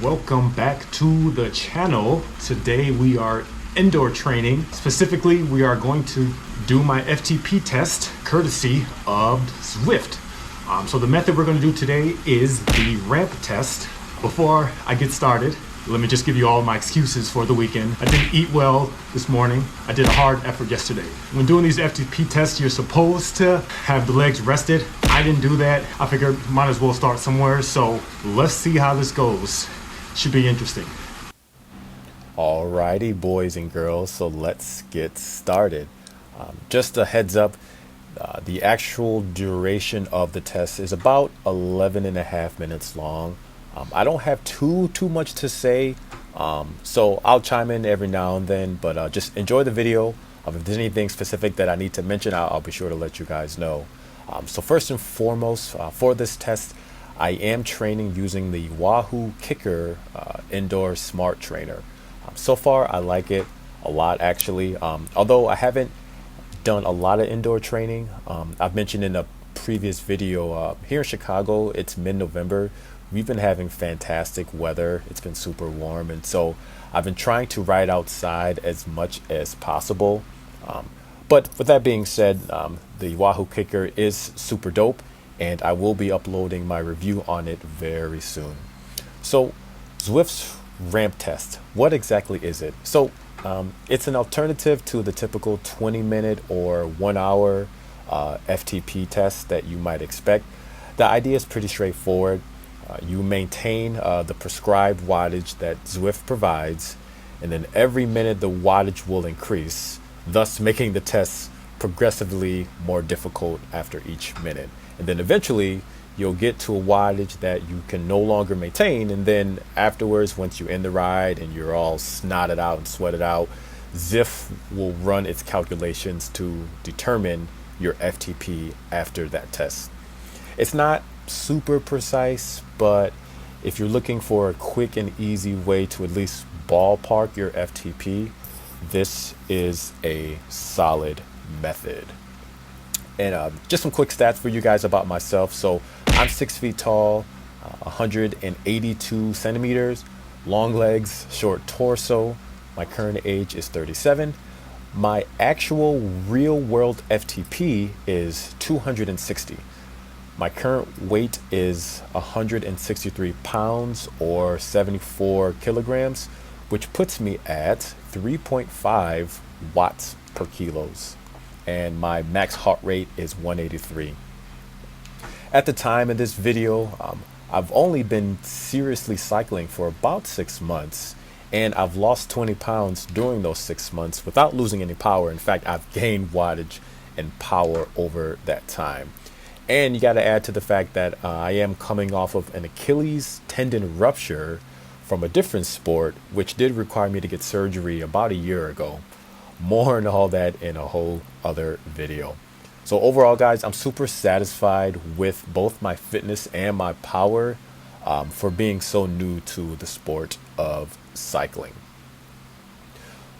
welcome back to the channel. Today we are indoor training. Specifically, we are going to do my FTP test courtesy of Zwift. So the method we're going to do today is the ramp test. Before I get started, let me just give you all my excuses for the weekend. I didn't eat well this morning. I did a hard effort yesterday. When doing these FTP tests, you're supposed to have the legs rested. I didn't do that. I figured might as well start somewhere. So let's see how this goes. Should be interesting. Alrighty, boys and girls, so let's get started. Just a heads up, the actual duration of the test is about 11 and a half minutes long. I don't have too much to say, so I'll chime in every now and then, but just enjoy the video. If there's anything specific that I need to mention, I'll be sure to let you guys know. So first and foremost, for this test, I am training using the Wahoo Kicker indoor smart trainer. So far, I like it a lot, actually. Although I haven't done a lot of indoor training. I've mentioned in a previous video, here in Chicago, it's mid-November. We've been having fantastic weather. It's been super warm, and so I've been trying to ride outside as much as possible. But with that being said, the Wahoo Kicker is super dope, and I will be uploading my review on it very soon. So Zwift's ramp test, what exactly is it? So it's an alternative to the typical 20-minute or 1-hour FTP test that you might expect. The idea is pretty straightforward. You maintain the prescribed wattage that Zwift provides, and then every minute the wattage will increase, thus making the test progressively more difficult after each minute. And then eventually you'll get to a wattage that you can no longer maintain, and then afterwards, once you end the ride and you're all snotted out and sweated out, Zwift will run its calculations to determine your FTP after that test. It's not super precise, but if you're looking for a quick and easy way to at least ballpark your FTP, this is a solid method. And just some quick stats for you guys about myself. So I'm 6 feet tall, 182 centimeters, long legs, short torso. My current age is 37. My actual real world FTP is 260. My current weight is 163 pounds or 74 kilograms, which puts me at 3.5 watts per kilos. And my max heart rate is 183. At the time of this video, I've only been seriously cycling for about 6 months, and I've lost 20 pounds during those 6 months without losing any power. In fact, I've gained wattage and power over that time. And you got to add to the fact that I am coming off of an Achilles tendon rupture from a different sport, which did require me to get surgery about a year ago. More on all that in a whole other video. So overall, guys, I'm super satisfied with both my fitness and my power for being so new to the sport of cycling.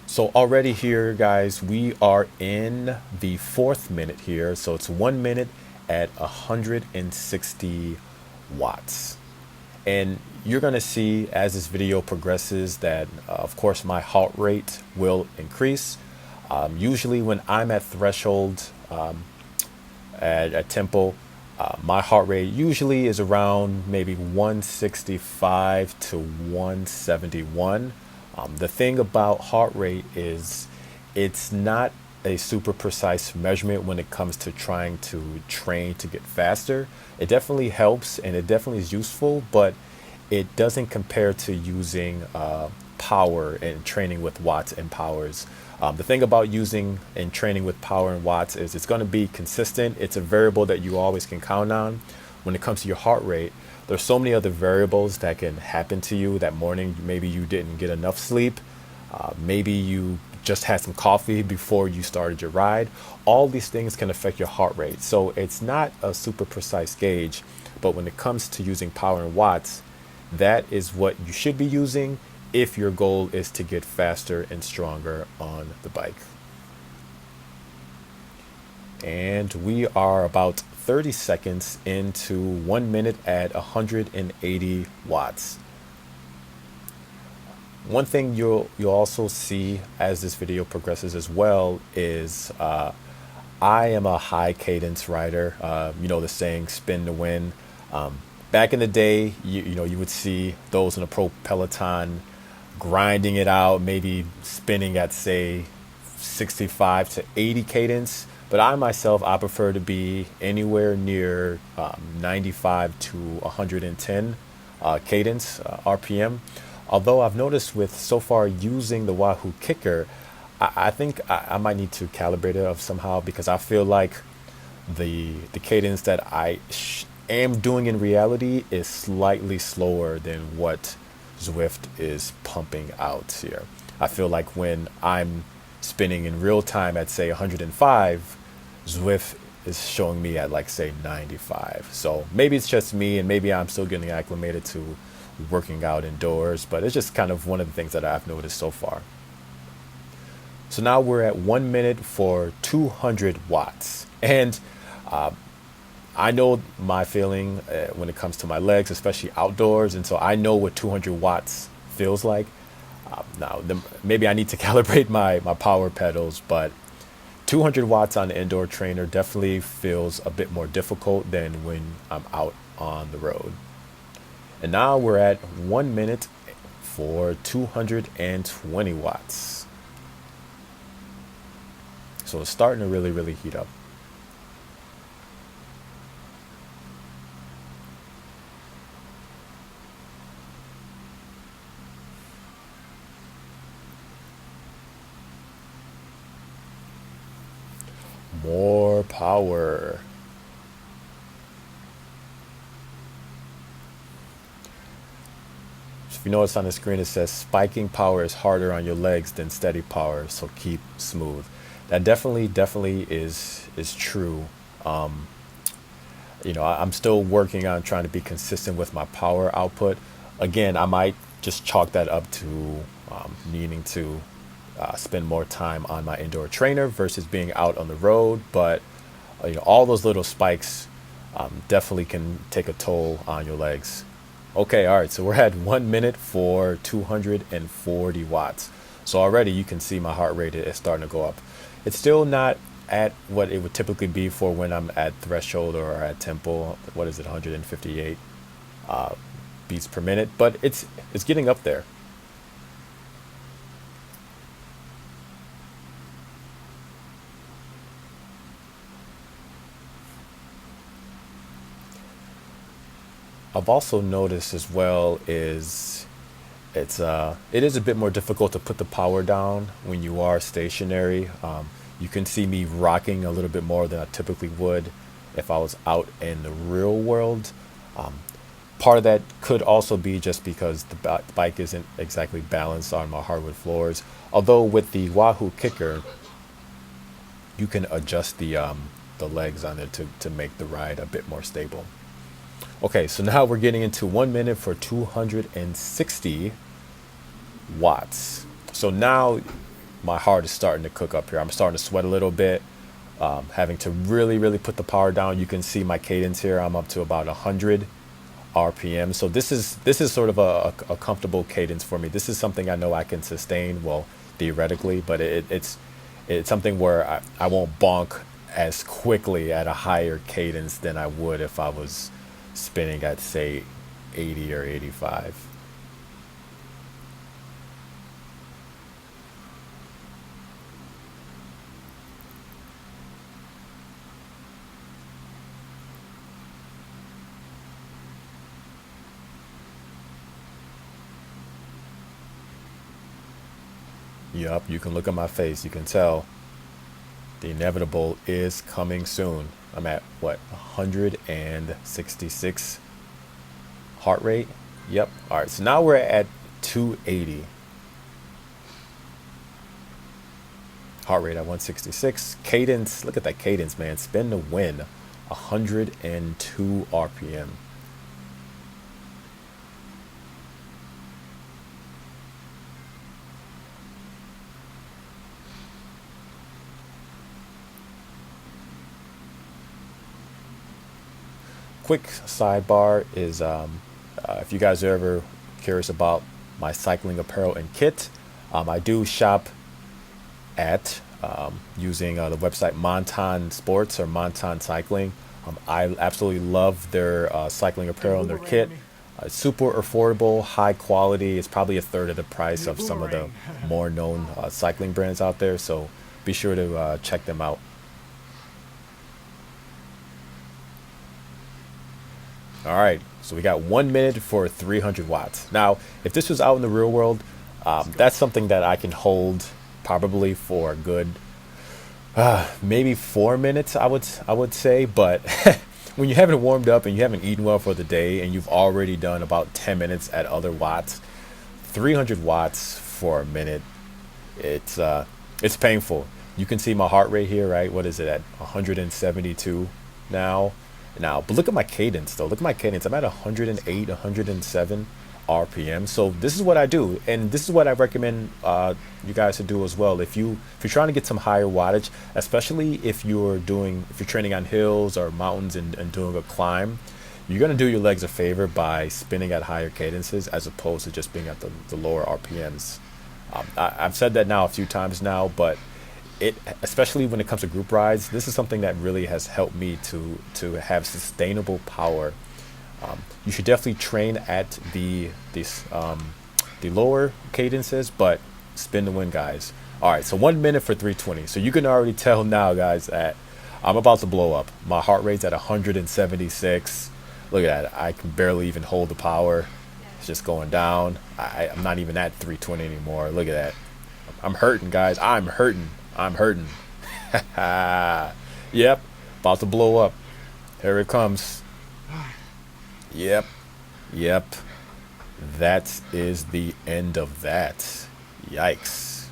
So already here, guys, we are in the 4th minute here. So it's 1 minute at 160 watts. And you're going to see as this video progresses that, of course, my heart rate will increase. Usually when I'm at threshold at tempo, my heart rate usually is around maybe 165 to 171. The thing about heart rate is it's not a super precise measurement when it comes to trying to train to get faster. It definitely helps and it definitely is useful, but it doesn't compare to using power and training with watts and powers. The thing about using and training with power and watts is it's going to be consistent. It's a variable that you always can count on. When it comes to your heart rate, there's so many other variables that can happen to you that morning. Maybe you didn't get enough sleep. Maybe you just had some coffee before you started your ride. All these things can affect your heart rate. So it's not a super precise gauge, but when it comes to using power and watts, that is what you should be using if your goal is to get faster and stronger on the bike. And we are about 30 seconds into 1 minute at 180 watts. One thing you'll also see as this video progresses as well is I am a high cadence rider. You know the saying, spin to win. Back in the day, you would see those in a pro peloton grinding it out, maybe spinning at say 65 to 80 cadence. But I myself, I prefer to be anywhere near 95 to 110 cadence RPM. Although I've noticed with so far using the Wahoo kicker, I think I might need to calibrate it of somehow because I feel like the cadence that am doing in reality is slightly slower than what Zwift is pumping out here. I feel like when I'm spinning in real time at say 105, Zwift is showing me at like say 95. So maybe it's just me and maybe I'm still getting acclimated to working out indoors, but it's just kind of one of the things that I've noticed so far. So now we're at 1 minute for 200 watts. And I know my feeling when it comes to my legs, especially outdoors. And so I know what 200 watts feels like. Maybe I need to calibrate my power pedals, but 200 watts on the indoor trainer definitely feels a bit more difficult than when I'm out on the road. And now we're at 1 minute for 220 watts. So it's starting to really, really heat up. More power. If you notice on the screen, it says spiking power is harder on your legs than steady power, so keep smooth. That definitely is true. I'm still working on trying to be consistent with my power output. Again, I might just chalk that up to needing to spend more time on my indoor trainer versus being out on the road. But all those little spikes definitely can take a toll on your legs. Okay, all right, so we're at 1 minute for 240 watts. So already you can see my heart rate is starting to go up. It's still not at what it would typically be for when I'm at threshold or at tempo. What is it, 158 beats per minute? But it's getting up there. I've also noticed as well is it is a bit more difficult to put the power down when you are stationary. You can see me rocking a little bit more than I typically would if I was out in the real world. Part of that could also be just because the bike isn't exactly balanced on my hardwood floors. Although with the Wahoo kicker, you can adjust the legs on it to make the ride a bit more stable. Okay, so now we're getting into 1 minute for 260 watts. So now my heart is starting to cook up here. I'm starting to sweat a little bit, having to really, really put the power down. You can see my cadence here. I'm up to about 100 RPM. So this is sort of a comfortable cadence for me. This is something I know I can sustain, well, theoretically, but it's something where I won't bonk as quickly at a higher cadence than I would if I was spinning at say 80 or 85. Yup, you can look at my face, you can tell the inevitable is coming soon. I'm at what, 166 heart rate? Yep. All right, so now we're at 280. Heart rate at 166. Cadence, look at that cadence, man. Spin to win, 102 RPM. Quick sidebar is if you guys are ever curious about my cycling apparel and kit. I do shop at using the website Monton Sports or Monton Cycling. I absolutely love their cycling apparel and their kit. Super affordable, high quality. It's probably a third of the price of some of the more known cycling brands out there. So be sure to check them out. All right, so we got 1 minute for 300 watts. Now, if this was out in the real world, that's something that I can hold probably for a good maybe 4 minutes, I would say. But when you haven't warmed up and you haven't eaten well for the day and you've already done about 10 minutes at other watts, 300 watts for a minute, it's painful. You can see my heart rate here, right? What is it at 172 now? But look at my cadence though. Look at my cadence. I'm at 108, 107 RPM. So this is what I do, and this is what I recommend you guys to do as well. If you're trying to get some higher wattage, especially if you're training on hills or mountains and doing a climb, you're gonna do your legs a favor by spinning at higher cadences as opposed to just being at the lower RPMs. I've said that now a few times now, but especially when it comes to group rides, this is something that really has helped me to have sustainable power. You should definitely train at the lower cadences, but spin to win, guys. All right, so 1 minute for 320. So you can already tell now, guys, that I'm about to blow up. My heart rate's at 176. Look at that. I can barely even hold the power. It's just going down. I'm not even at 320 anymore. Look at that. I'm hurting, guys. I'm hurting. Yep, about to blow up. Here it comes. Yep. That is the end of that. Yikes.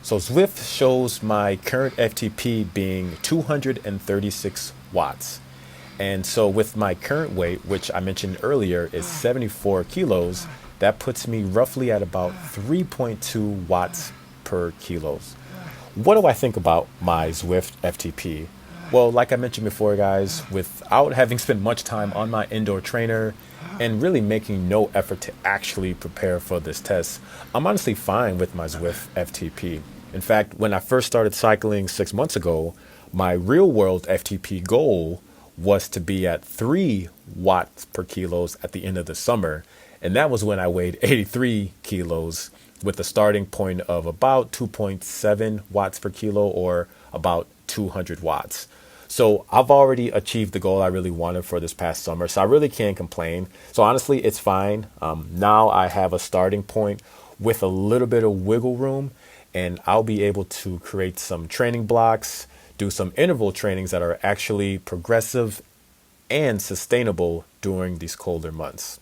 So Zwift shows my current FTP being 236 watts. And so with my current weight, which I mentioned earlier is 74 kilos, that puts me roughly at about 3.2 watts per kilos. What do I think about my Zwift FTP? Well, like I mentioned before, guys, without having spent much time on my indoor trainer and really making no effort to actually prepare for this test, I'm honestly fine with my Zwift FTP. In fact, when I first started cycling 6 months ago, my real world FTP goal was to be at 3 watts per kilos at the end of the summer. And that was when I weighed 83 kilos with a starting point of about 2.7 watts per kilo or about 200 watts. So I've already achieved the goal I really wanted for this past summer. So I really can't complain. So honestly, it's fine. Now I have a starting point with a little bit of wiggle room, and I'll be able to create some training blocks, do some interval trainings that are actually progressive and sustainable during these colder months.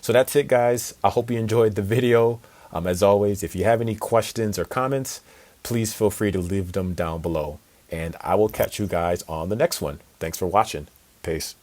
So that's it, guys. I hope you enjoyed the video. As always, if you have any questions or comments, please feel free to leave them down below. And I will catch you guys on the next one. Thanks for watching. Peace.